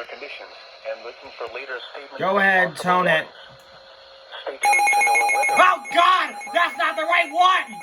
weather conditions and listen for later statements. Go ahead, tone it. Stay tuned to NOAA weather. Oh God, that's not the right one!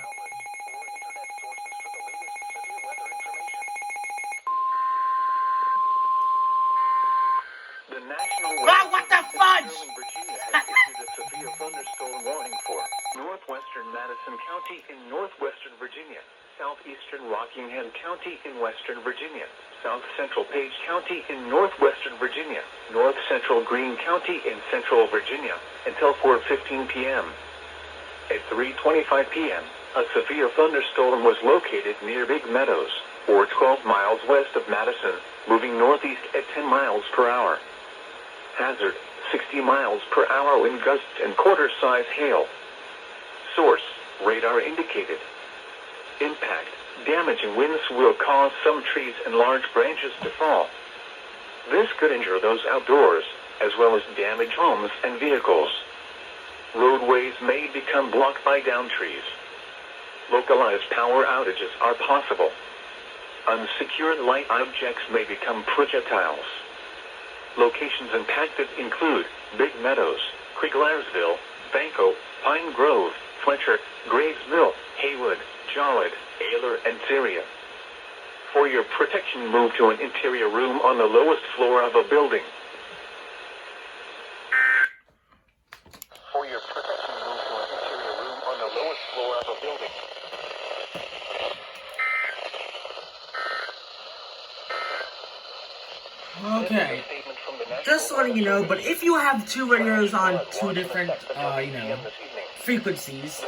The National Oh, what the fudge? Sterling, Virginia has issued a severe thunderstorm warning for northwestern Madison County in northwestern Virginia, southeastern Rockingham County in western Virginia, south central Page County in northwestern Virginia, north central Greene County in central Virginia, until 4:15 p.m. At 3:25 p.m., a severe thunderstorm was located near Big Meadows, or 12 miles west of Madison, moving northeast at 10 miles per hour. Hazard, 60 miles per hour wind gusts and quarter-size hail. Source, radar indicated. Impact, damaging winds will cause some trees and large branches to fall. This could injure those outdoors, as well as damage homes and vehicles. Roadways may become blocked by downed trees. Localized power outages are possible. Unsecured light objects may become projectiles. Locations impacted include Big Meadows, Criglersville, Banco, Pine Grove, Fletcher, Graves Mill, Haywood, Joliet, Ayler, and Syria. For your protection, move to an interior room on the lowest floor of a building. For your protection, move to an interior room on the lowest floor of a building. Okay, just letting you know, but if you have two radios on two different, frequencies,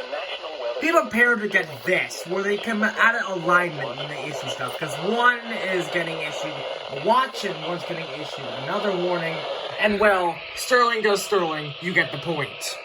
be prepared to get this, where they come out of alignment when they issue stuff, because one is getting issued a watch and one's getting issued another warning, and well, Sterling does Sterling, you get the point.